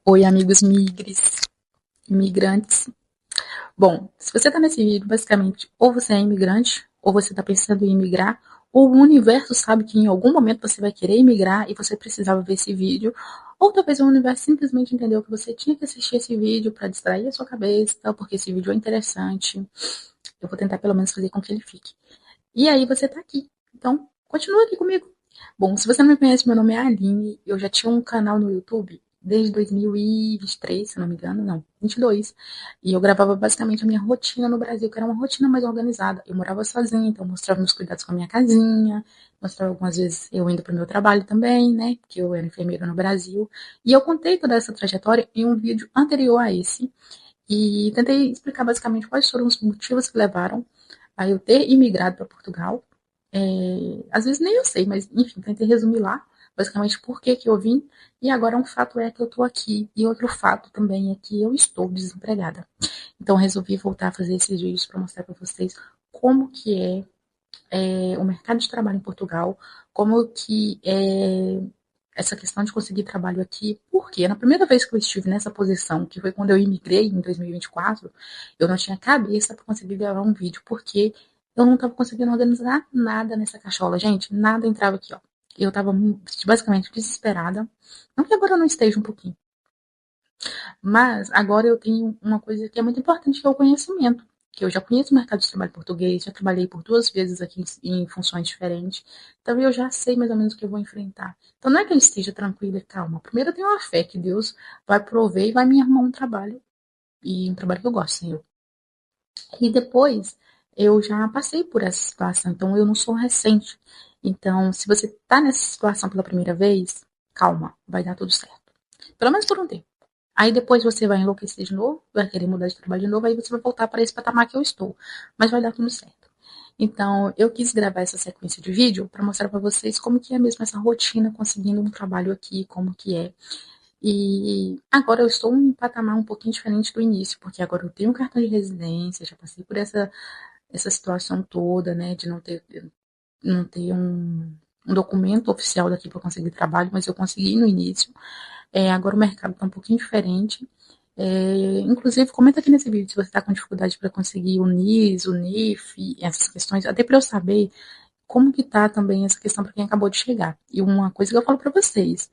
Oi, amigos migres, imigrantes. Bom, se você está nesse vídeo, basicamente, ou você é imigrante, ou você está pensando em imigrar, ou o universo sabe que em algum momento você vai querer imigrar e você precisava ver esse vídeo, ou talvez o universo simplesmente entendeu que você tinha que assistir esse vídeo para distrair a sua cabeça, porque esse vídeo é interessante. Eu vou tentar pelo menos fazer com que ele fique. E aí você está aqui. Então, continua aqui comigo. Bom, se você não me conhece, meu nome é Aline. Eu já tinha um canal no YouTube desde 2023, se não me engano, não, 22. E eu gravava basicamente a minha rotina no Brasil, que era uma rotina mais organizada. Eu morava sozinha, então eu mostrava meus cuidados com a minha casinha, mostrava algumas vezes eu indo para o meu trabalho também, né, porque eu era enfermeira no Brasil. E eu contei toda essa trajetória em um vídeo anterior a esse, e tentei explicar basicamente quais foram os motivos que levaram a eu ter imigrado para Portugal. Às vezes nem eu sei, mas enfim, tentei resumir lá, basicamente por que que eu vim. E agora um fato é que eu estou aqui. E outro fato também é que eu estou desempregada. Então resolvi voltar a fazer esses vídeos para mostrar para vocês como que é o mercado de trabalho em Portugal, como que é essa questão de conseguir trabalho aqui, porque na primeira vez que eu estive nessa posição, que foi quando eu imigrei em 2024, eu não tinha cabeça para conseguir gravar um vídeo, porque eu não estava conseguindo organizar nada nessa cachola, gente, nada entrava aqui, ó. Eu estava basicamente desesperada. Não que agora eu não esteja um pouquinho, mas agora eu tenho uma coisa que é muito importante, que é o conhecimento. Que eu já conheço o mercado de trabalho português, já trabalhei por 2 vezes aqui em funções diferentes, então eu já sei mais ou menos o que eu vou enfrentar. Então não é que eu esteja tranquila e calma. Primeiro eu tenho uma fé que Deus vai prover e vai me arrumar um trabalho, e um trabalho que eu gosto, Senhor. E depois eu já passei por essa situação, então eu não sou recente. Então, se você está nessa situação pela primeira vez, calma, vai dar tudo certo. Pelo menos por um tempo. Aí depois você vai enlouquecer de novo, vai querer mudar de trabalho de novo, aí você vai voltar para esse patamar que eu estou. Mas vai dar tudo certo. Então, eu quis gravar essa sequência de vídeo para mostrar para vocês como que é mesmo essa rotina conseguindo um trabalho aqui, como que é. E agora eu estou em um patamar um pouquinho diferente do início, porque agora eu tenho um cartão de residência, já passei por essa situação toda, né, de não ter um documento oficial daqui para conseguir trabalho, mas eu consegui no início. Agora o mercado está um pouquinho diferente. Inclusive, comenta aqui nesse vídeo se você está com dificuldade para conseguir o NIS, o NIF, essas questões, até para eu saber como que está também essa questão para quem acabou de chegar. E uma coisa que eu falo para vocês,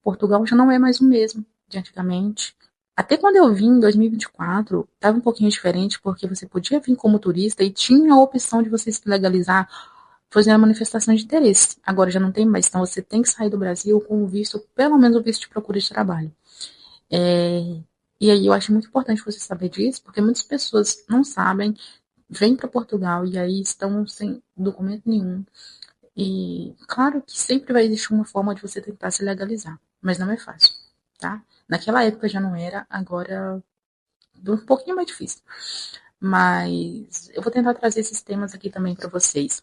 Portugal já não é mais o mesmo de antigamente. Até quando eu vim em 2024, estava um pouquinho diferente, porque você podia vir como turista e tinha a opção de você se legalizar fazendo a manifestação de interesse. Agora já não tem mais, então você tem que sair do Brasil com o visto, pelo menos o visto de procura de trabalho. É, e aí eu acho muito importante você saber disso, porque muitas pessoas não sabem, vêm para Portugal e aí estão sem documento nenhum. E claro que sempre vai existir uma forma de você tentar se legalizar, mas não é fácil, tá? Naquela época já não era, agora é um pouquinho mais difícil. Mas eu vou tentar trazer esses temas aqui também para vocês.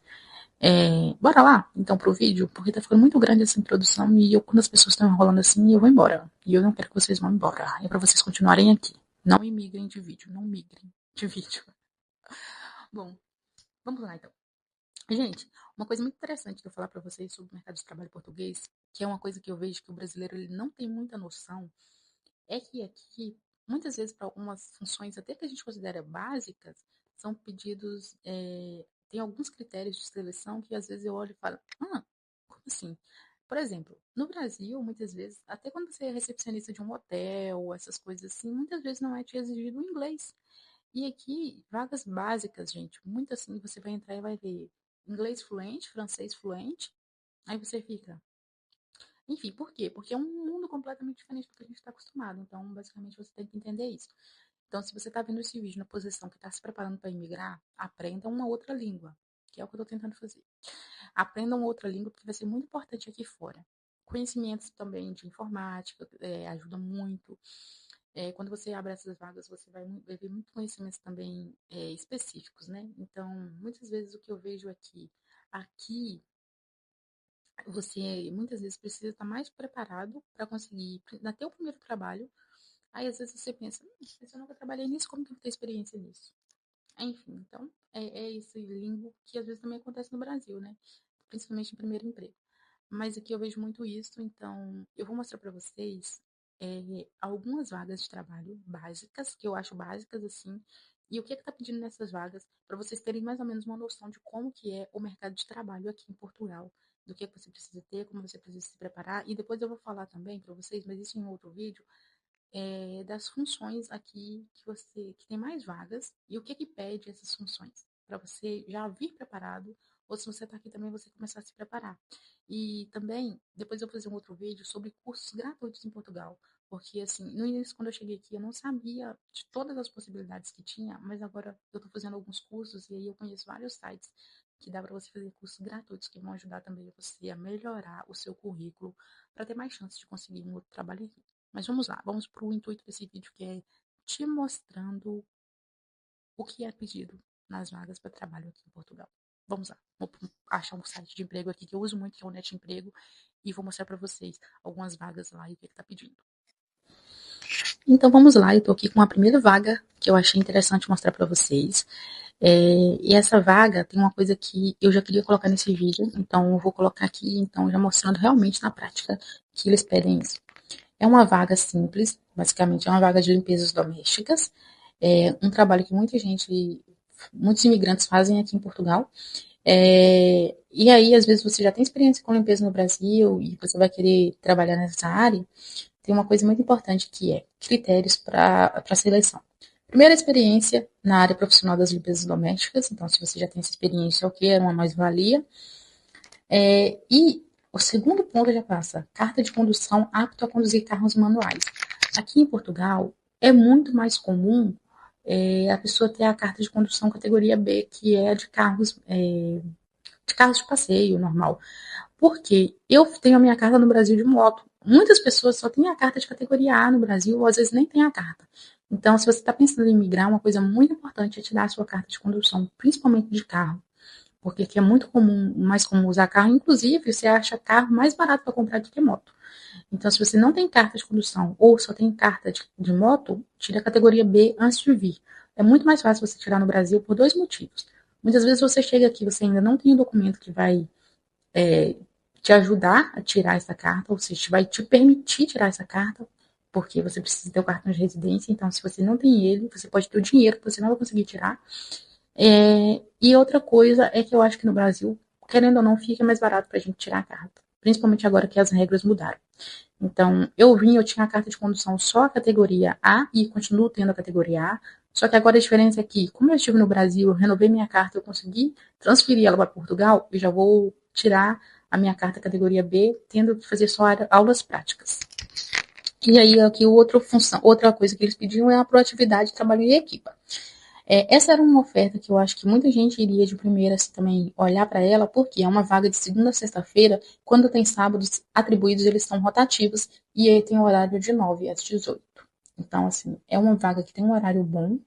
Bora lá, então, pro vídeo, porque tá ficando muito grande essa introdução e eu, quando as pessoas estão enrolando assim, eu vou embora. E eu não quero que vocês vão embora. É pra vocês continuarem aqui. Não imigrem de vídeo, não migrem de vídeo. Bom, vamos lá então. Gente, uma coisa muito interessante que eu falar pra vocês sobre o mercado de trabalho português, que é uma coisa que eu vejo que o brasileiro ele não tem muita noção, é que aqui, muitas vezes, para algumas funções, até que a gente considera básicas, são pedidos. Tem alguns critérios de seleção que às vezes eu olho e falo, como assim? Por exemplo, no Brasil, muitas vezes, até quando você é recepcionista de um hotel, essas coisas assim, muitas vezes não é te exigido o inglês. E aqui, vagas básicas, gente, muito assim, você vai entrar e vai ver inglês fluente, francês fluente, aí você fica, enfim, por quê? Porque é um mundo completamente diferente do que a gente está acostumado. Então, basicamente, você tem que entender isso. Então, se você está vendo esse vídeo na posição que está se preparando para imigrar, aprenda uma outra língua, que é o que eu estou tentando fazer. Aprenda uma outra língua, porque vai ser muito importante aqui fora. Conhecimentos também de informática ajuda muito. Quando você abre essas vagas, você vai ver muitos conhecimentos também específicos, né? Então, muitas vezes o que eu vejo aqui você muitas vezes precisa estar mais preparado para conseguir até o primeiro trabalho. Aí às vezes você pensa, se eu nunca trabalhei nisso, como que eu vou ter experiência nisso? Enfim, então é esse limbo que às vezes também acontece no Brasil, né? Principalmente em primeiro emprego. Mas aqui eu vejo muito isso, então eu vou mostrar para vocês algumas vagas de trabalho básicas, que eu acho básicas assim, e o que está pedindo nessas vagas, para vocês terem mais ou menos uma noção de como que é o mercado de trabalho aqui em Portugal, do que você precisa ter, como você precisa se preparar, e depois eu vou falar também para vocês, mas isso em outro vídeo, das funções aqui que tem mais vagas e o que que pede essas funções para você já vir preparado ou se você está aqui também você começar a se preparar. E também depois eu vou fazer um outro vídeo sobre cursos gratuitos em Portugal, porque assim, no início quando eu cheguei aqui eu não sabia de todas as possibilidades que tinha, mas agora eu estou fazendo alguns cursos e aí eu conheço vários sites que dá para você fazer cursos gratuitos que vão ajudar também você a melhorar o seu currículo para ter mais chance de conseguir um outro trabalho aqui. Mas vamos lá, vamos para o intuito desse vídeo que é te mostrando o que é pedido nas vagas para trabalho aqui em Portugal. Vamos lá, vou achar um site de emprego aqui que eu uso muito, que é o Net Emprego, e vou mostrar para vocês algumas vagas lá e o que está pedindo. Então vamos lá, eu estou aqui com a primeira vaga que eu achei interessante mostrar para vocês. E essa vaga tem uma coisa que eu já queria colocar nesse vídeo, então eu vou colocar aqui, então já mostrando realmente na prática que eles pedem isso. É uma vaga simples, basicamente é uma vaga de limpezas domésticas, é um trabalho que muitos imigrantes fazem aqui em Portugal. E aí, às vezes, você já tem experiência com limpeza no Brasil e você vai querer trabalhar nessa área, tem uma coisa muito importante que é critérios para seleção. Primeira experiência na área profissional das limpezas domésticas, então se você já tem essa experiência, ok, é uma mais-valia. E o segundo ponto já passa, carta de condução apto a conduzir carros manuais. Aqui em Portugal, é muito mais comum a pessoa ter a carta de condução categoria B, que é de carros de passeio normal. Porque eu tenho a minha carta no Brasil de moto. Muitas pessoas só têm a carta de categoria A no Brasil, ou às vezes nem tem a carta. Então, se você está pensando em migrar, uma coisa muito importante é tirar a sua carta de condução, principalmente de carro. Porque aqui é muito comum, mais comum usar carro. Inclusive, você acha carro mais barato para comprar do que moto. Então, se você não tem carta de condução ou só tem carta de moto, tire a categoria B antes de vir. É muito mais fácil você tirar no Brasil por dois motivos. Muitas vezes você chega aqui, você ainda não tem o documento que vai é, te ajudar a tirar essa carta, ou seja, vai te permitir tirar essa carta, porque você precisa ter o cartão de residência. Então, se você não tem ele, você pode ter o dinheiro que você não vai conseguir tirar. E outra coisa é que eu acho que no Brasil, querendo ou não, fica mais barato para a gente tirar a carta. Principalmente agora que as regras mudaram. Então, eu tinha a carta de condução só a categoria A e continuo tendo a categoria A. Só que agora a diferença é que, como eu estive no Brasil, eu renovei minha carta, eu consegui transferir ela para Portugal e já vou tirar a minha carta categoria B, tendo que fazer só aulas práticas. E aí, aqui, outra coisa que eles pediam é a proatividade de trabalho em equipa. Essa era uma oferta que eu acho que muita gente iria de primeira assim, também olhar para ela, porque é uma vaga de segunda a sexta-feira, quando tem sábados atribuídos, eles são rotativos, e aí tem um horário de 9 às 18. Então, assim, é uma vaga que tem um horário bom,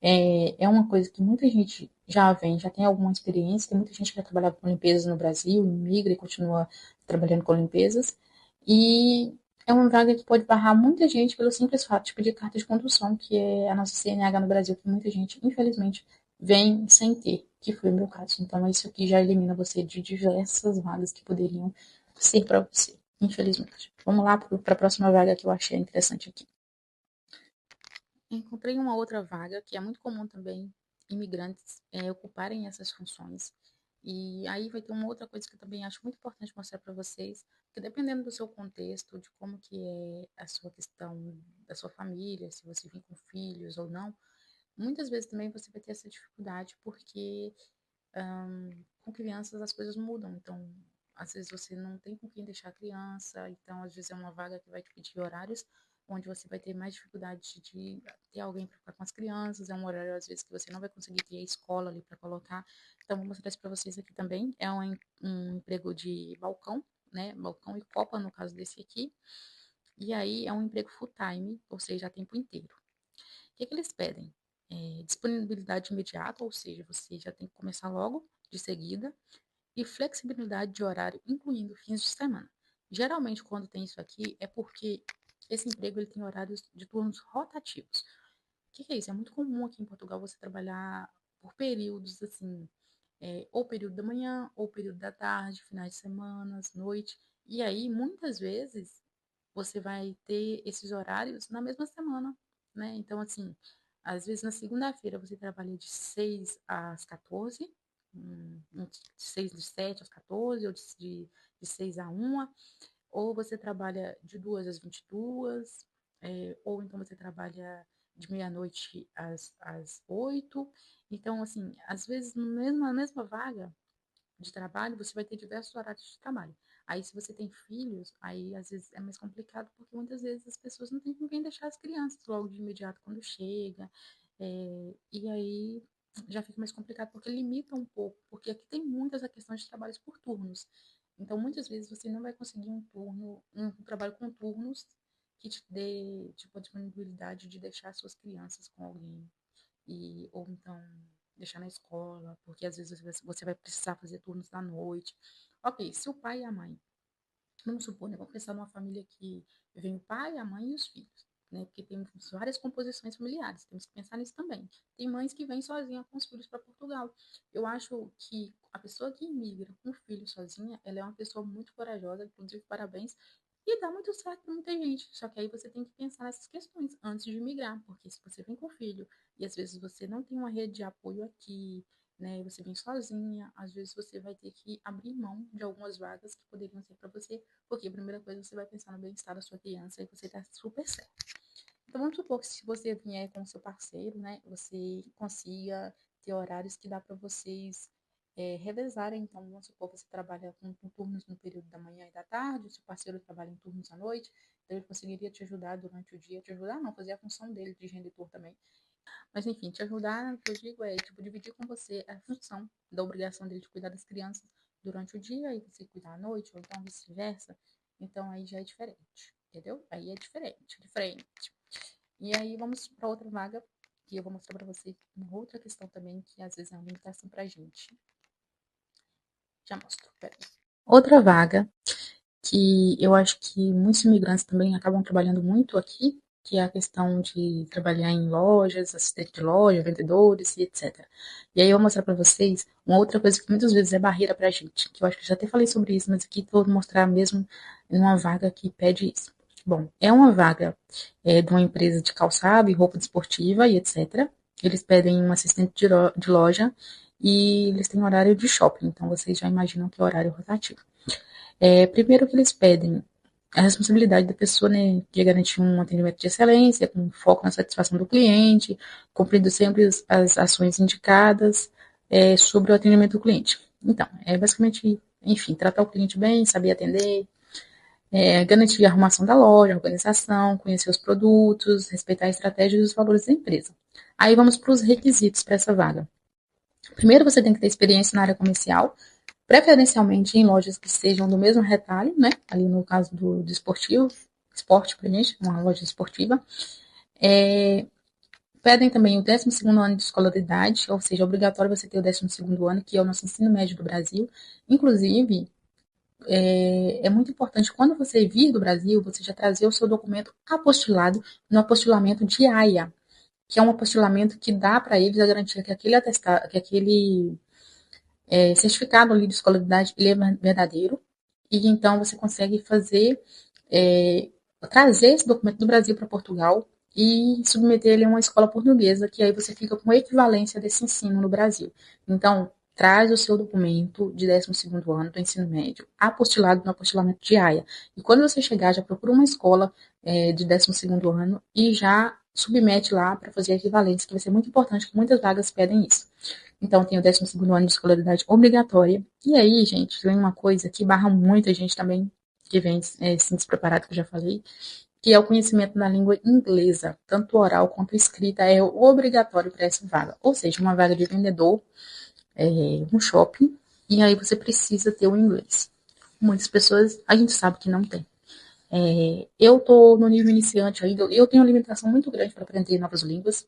é uma coisa que muita gente já tem alguma experiência, tem muita gente que já trabalhava com limpezas no Brasil, migra e continua trabalhando com limpezas, e é uma vaga que pode barrar muita gente pelo simples fato de pedir carta de condução, que é a nossa CNH no Brasil, que muita gente, infelizmente, vem sem ter, que foi o meu caso. Então, isso aqui já elimina você de diversas vagas que poderiam ser para você, infelizmente. Vamos lá para a próxima vaga que eu achei interessante aqui. Encontrei uma outra vaga que é muito comum também imigrantes ocuparem essas funções. E aí vai ter uma outra coisa que eu também acho muito importante mostrar para vocês, que dependendo do seu contexto, de como que é a sua questão da sua família, se você vem com filhos ou não, muitas vezes também você vai ter essa dificuldade, porque com crianças as coisas mudam. Então, às vezes você não tem com quem deixar a criança, então às vezes é uma vaga que vai te pedir horários onde você vai ter mais dificuldade de ter alguém para ficar com as crianças, é um horário às vezes que você não vai conseguir ter a escola ali para colocar. Então, vou mostrar isso para vocês aqui também. É um emprego de balcão, né? Balcão e copa, no caso desse aqui. E aí é um emprego full time, ou seja, a tempo inteiro. O que, que eles pedem? Disponibilidade imediata, ou seja, você já tem que começar logo, de seguida, e flexibilidade de horário, incluindo fins de semana. Geralmente, quando tem isso aqui, é porque esse emprego ele tem horários de turnos rotativos. O que, que é isso? É muito comum aqui em Portugal você trabalhar por períodos assim, ou período da manhã, ou período da tarde, finais de semana, noite. E aí, muitas vezes, você vai ter esses horários na mesma semana, né? Então, assim, às vezes na segunda-feira você trabalha de 6 às 14, de 6 de 7 às 14, ou de 6 a 1, ou você trabalha de 2 às 22, ou então você trabalha de meia-noite às 8. Então, assim, às vezes na mesma vaga de trabalho, você vai ter diversos horários de trabalho. Aí, se você tem filhos, aí às vezes é mais complicado, porque muitas vezes as pessoas não têm com quem deixar as crianças logo de imediato quando chega. E aí já fica mais complicado, porque limita um pouco, porque aqui tem muitas a questão de trabalhos por turnos. Então, muitas vezes você não vai conseguir um trabalho com turnos que te dê, tipo, a disponibilidade de deixar suas crianças com alguém ou então deixar na escola, porque às vezes você vai precisar fazer turnos da noite. Ok, se o pai e a mãe, vamos supor, né, vamos pensar numa família que vem o pai, a mãe e os filhos, né, porque tem várias composições familiares, temos que pensar nisso também. Tem mães que vêm sozinha com os filhos para Portugal. Eu acho que a pessoa que imigra com o filho sozinha, ela é uma pessoa muito corajosa, inclusive parabéns, e dá muito certo para muita gente. Só que aí você tem que pensar nessas questões antes de migrar, porque se você vem com o filho e às vezes você não tem uma rede de apoio aqui, né, você vem sozinha, às vezes você vai ter que abrir mão de algumas vagas que poderiam ser para você, porque a primeira coisa você vai pensar no bem-estar da sua criança e você está super certo. Então vamos supor que se você vier com o seu parceiro, né, você consiga ter horários que dá para vocês revezarem. Então vamos supor que você trabalha com turnos no período da manhã e da tarde, o seu parceiro trabalha em turnos à noite, então ele conseguiria te ajudar durante o dia, te ajudar não, fazer a função dele de genitor também. Mas enfim, te ajudar, o que eu digo é, tipo, dividir com você a função da obrigação dele de cuidar das crianças durante o dia e você cuidar à noite, ou então vice-versa. Então aí já é diferente, entendeu? Aí é diferente, diferente. E aí vamos para outra vaga, que eu vou mostrar para você uma outra questão também, que às vezes é uma limitação pra gente. Já mostro, peraí. Outra vaga que eu acho que muitos imigrantes também acabam trabalhando muito aqui, que é a questão de trabalhar em lojas, assistente de loja, vendedores e etc. E aí eu vou mostrar para vocês uma outra coisa que muitas vezes é barreira para a gente, que eu acho que já até falei sobre isso, mas aqui vou mostrar mesmo numa vaga que pede isso. Bom, é uma vaga de uma empresa de calçado e roupa desportiva e etc. Eles pedem um assistente de loja e eles têm horário de shopping, então vocês já imaginam que é horário rotativo. Primeiro que eles pedem a responsabilidade da pessoa, né, de garantir um atendimento de excelência, com foco na satisfação do cliente, cumprindo sempre as ações indicadas sobre o atendimento do cliente. Então, é basicamente, enfim, tratar o cliente bem, saber atender, garantir a arrumação da loja, a organização, conhecer os produtos, respeitar a estratégia e os valores da empresa. Aí vamos para os requisitos para essa vaga. Primeiro, você tem que ter experiência na área comercial, preferencialmente em lojas que sejam do mesmo retalho, né? Ali no caso do esportivo, esporte pra gente, uma loja esportiva. Pedem também o 12º ano de escolaridade, ou seja, é obrigatório você ter o 12º ano, que é o nosso ensino médio do Brasil. Inclusive, é muito importante, quando você vir do Brasil, você já trazer o seu documento apostilado no apostilamento de AIA, que é um apostilamento que dá para eles a garantia que aquele atestado, que aquele certificado ali de escolaridade ele é verdadeiro, e então você consegue é, trazer esse documento do Brasil para Portugal e submeter ele a uma escola portuguesa, que aí você fica com equivalência desse ensino no Brasil. Então, traz o seu documento de 12º ano do ensino médio, apostilado no apostilamento de AIA. E quando você chegar, já procura uma escola de 12º ano e já submete lá para fazer a equivalência, que vai ser muito importante, que muitas vagas pedem isso. Então, tem o 12º ano de escolaridade obrigatória. E aí, gente, vem uma coisa que barra muita gente também, que vem assim, despreparado, que eu já falei, que é o conhecimento da língua inglesa, tanto oral quanto escrita, é obrigatório para essa vaga. Ou seja, uma vaga de vendedor, um shopping, e aí você precisa ter o inglês. Muitas pessoas, a gente sabe que não tem. Eu tô no nível iniciante ainda, eu tenho uma limitação muito grande para aprender novas línguas,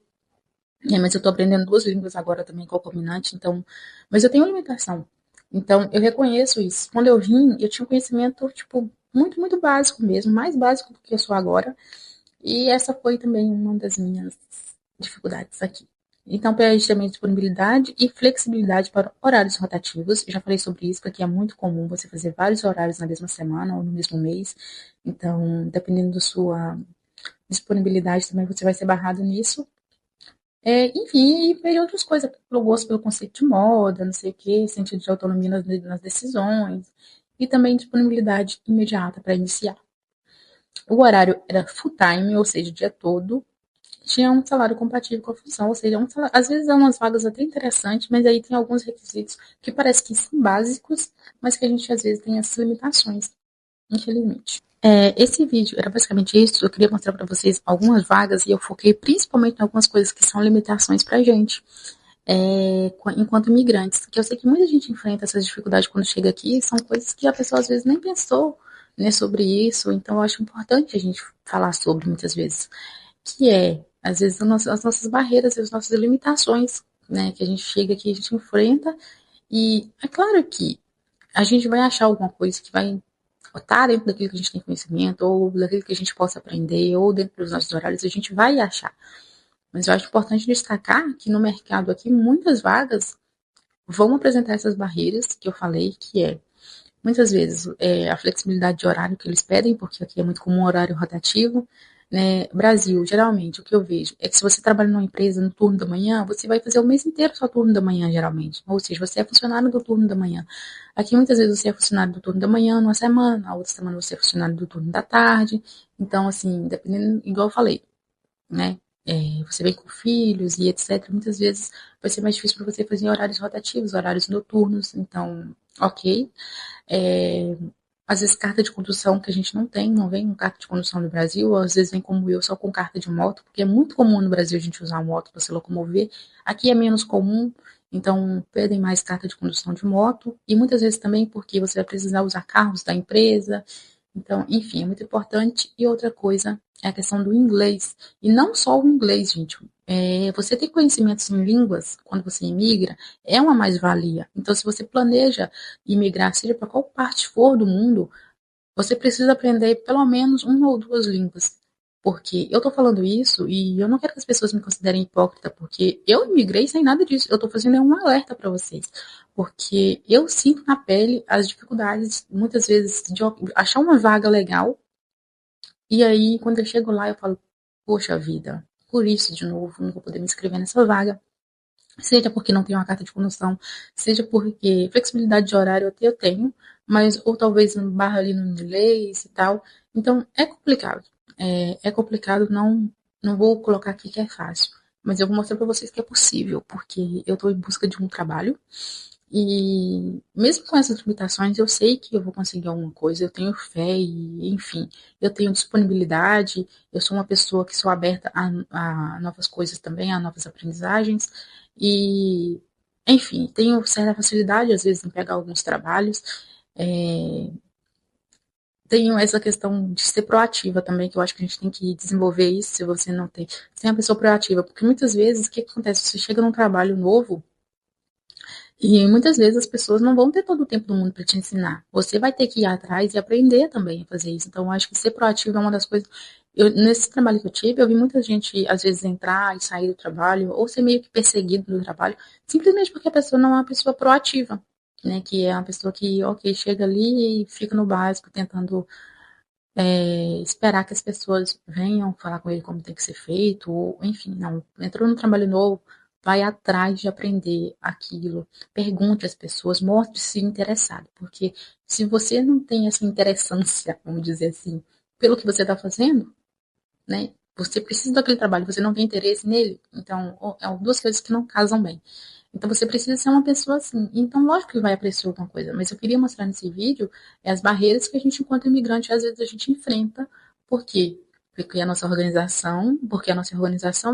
mas eu tô aprendendo 2 línguas agora também, concomitante, então, mas eu tenho limitação. Então, eu reconheço isso. Quando eu vim, eu tinha um conhecimento, tipo, muito, muito básico mesmo, mais básico do que eu sou agora. E essa foi também uma das minhas dificuldades aqui. Então, pede também disponibilidade e flexibilidade para horários rotativos. Eu já falei sobre isso, porque é muito comum você fazer vários horários na mesma semana ou no mesmo mês. Então, dependendo da sua disponibilidade, também você vai ser barrado nisso. Enfim, e pede outras coisas, pelo gosto pelo conceito de moda, não sei o quê, sentido de autonomia nas decisões, e também disponibilidade imediata para iniciar. O horário era full time, ou seja, o dia todo, tinha um salário compatível com a função, ou seja, às vezes há umas vagas até interessantes, mas aí tem alguns requisitos que parece que são básicos, mas que a gente às vezes tem essas limitações, infelizmente. Esse vídeo era basicamente isso. Eu queria mostrar para vocês algumas vagas e eu foquei principalmente em algumas coisas que são limitações para a gente, enquanto imigrantes. Que eu sei que muita gente enfrenta essas dificuldades quando chega aqui, são coisas que a pessoa às vezes nem pensou, né, sobre isso. Então eu acho importante a gente falar sobre muitas vezes, que às vezes, as nossas barreiras e as nossas limitações, né, que a gente chega aqui, a gente enfrenta, e é claro que a gente vai achar alguma coisa que vai estar dentro daquilo que a gente tem conhecimento, ou daquilo que a gente possa aprender, ou dentro dos nossos horários, a gente vai achar. Mas eu acho importante destacar que no mercado aqui, muitas vagas vão apresentar essas barreiras que eu falei, que muitas vezes, a flexibilidade de horário que eles pedem, porque aqui é muito comum horário rotativo, né? Brasil, geralmente, o que eu vejo é que se você trabalha numa empresa no turno da manhã, você vai fazer o mês inteiro só turno da manhã, geralmente. Ou seja, você é funcionário do turno da manhã. Aqui, muitas vezes, você é funcionário do turno da manhã numa semana, a outra semana você é funcionário do turno da tarde. Então, assim, dependendo, igual eu falei, né? Você vem com filhos e etc. Muitas vezes vai ser mais difícil para você fazer horários rotativos, horários noturnos. Então, ok. É, Às vezes carta de condução que a gente não tem, não vem com carta de condução no Brasil, ou às vezes vem como eu, só com carta de moto, porque é muito comum no Brasil a gente usar moto para se locomover. Aqui é menos comum, então pedem mais carta de condução de moto, e muitas vezes também porque você vai precisar usar carros da empresa. Então, enfim, é muito importante. E outra coisa é a questão do inglês. E não só o inglês, gente. Você ter conhecimentos em línguas quando você imigra é uma mais-valia. Então, se você planeja imigrar, seja para qual parte for do mundo, você precisa aprender pelo menos uma ou duas línguas. Porque eu tô falando isso e eu não quero que as pessoas me considerem hipócrita, porque eu imigrei sem nada disso. Eu tô fazendo um alerta para vocês. Porque eu sinto na pele as dificuldades, muitas vezes, de achar uma vaga legal. E aí, quando eu chego lá, eu falo, poxa vida, por isso, de novo, não vou poder me inscrever nessa vaga. Seja porque não tenho uma carta de condução, seja porque flexibilidade de horário até eu tenho, mas ou talvez barra ali no inglês e tal. Então é complicado. É complicado, não vou colocar aqui que é fácil, mas eu vou mostrar para vocês que é possível, porque eu estou em busca de um trabalho e mesmo com essas limitações, eu sei que eu vou conseguir alguma coisa, eu tenho fé e, enfim, eu tenho disponibilidade, eu sou uma pessoa que sou aberta a novas coisas também, a novas aprendizagens e, enfim, tenho certa facilidade às vezes em pegar alguns trabalhos. É, Tenho essa questão de ser proativa também, que eu acho que a gente tem que desenvolver isso se você não tem. Ser uma pessoa proativa, porque muitas vezes o que acontece? Você chega num trabalho novo. E muitas vezes as pessoas não vão ter todo o tempo do mundo para te ensinar. Você vai ter que ir atrás e aprender também a fazer isso. Então, eu acho que ser proativo é uma das coisas. Nesse trabalho que eu tive, eu vi muita gente, às vezes, entrar e sair do trabalho, ou ser meio que perseguido do trabalho, simplesmente porque a pessoa não é uma pessoa proativa, né? Que é uma pessoa que, ok, chega ali e fica no básico, tentando esperar que as pessoas venham falar com ele como tem que ser feito, ou enfim, não. Entrou no trabalho novo, vai atrás de aprender aquilo, pergunte às pessoas, mostre-se interessado, porque se você não tem essa interessância, vamos dizer assim, pelo que você está fazendo, né? Você precisa daquele trabalho, você não tem interesse nele, então é duas coisas que não casam bem. Então você precisa ser uma pessoa assim. Então, lógico que vai apreciar alguma coisa, mas eu queria mostrar nesse vídeo as barreiras que a gente, enquanto imigrante, às vezes a gente enfrenta. Por quê? Porque a nossa organização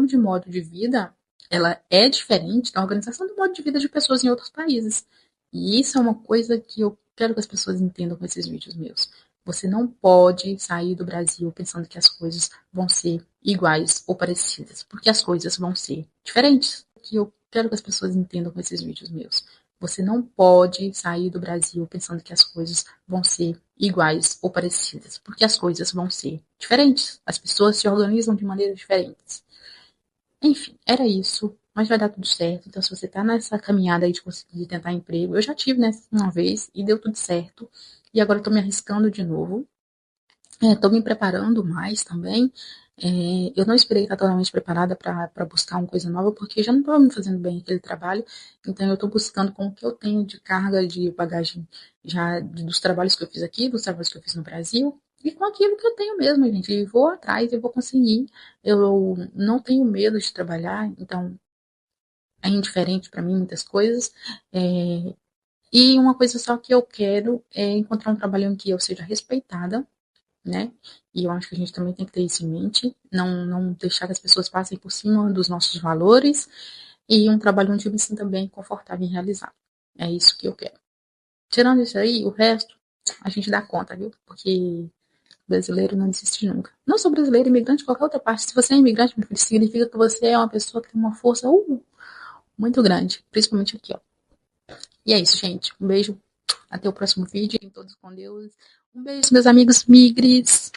de modo de vida, ela é diferente da organização do modo de vida de pessoas em outros países. E isso é uma coisa que eu quero que as pessoas entendam com esses vídeos meus. Você não pode sair do Brasil pensando que as coisas vão ser iguais ou parecidas, porque as coisas vão ser diferentes. Que eu quero que as pessoas entendam com esses vídeos meus. Você não pode sair do Brasil pensando que as coisas vão ser iguais ou parecidas, porque as coisas vão ser diferentes. As pessoas se organizam de maneiras diferentes. Enfim, era isso. mas vai dar tudo certo. Então, se você tá nessa caminhada aí de conseguir tentar emprego, eu já tive nessa uma vez e deu tudo certo. E agora eu tô me arriscando de novo. Estou me preparando mais também. Eu não esperei estar totalmente preparada para buscar uma coisa nova, porque já não estava me fazendo bem aquele trabalho. Então, eu estou buscando com o que eu tenho de carga, de bagagem, já dos trabalhos que eu fiz aqui, dos trabalhos que eu fiz no Brasil, e com aquilo que eu tenho mesmo, gente. E vou atrás, eu vou conseguir. Eu não tenho medo de trabalhar, então é indiferente para mim muitas coisas. É, e uma coisa só que eu quero é encontrar um trabalho em que eu seja respeitada, né? E eu acho que a gente também tem que ter isso em mente, não deixar que as pessoas passem por cima dos nossos valores e um trabalho onde eu me sinta bem, confortável em realizar. É isso que eu quero. Tirando isso aí, o resto, a gente dá conta, viu? Porque brasileiro não desiste nunca. Não sou brasileiro, imigrante de qualquer outra parte. Se você é imigrante, significa que você é uma pessoa que tem uma força muito grande, principalmente aqui, ó. E é isso, gente. Um beijo. Até o próximo vídeo. Fiquem todos com Deus. Um beijo, meus amigos migres.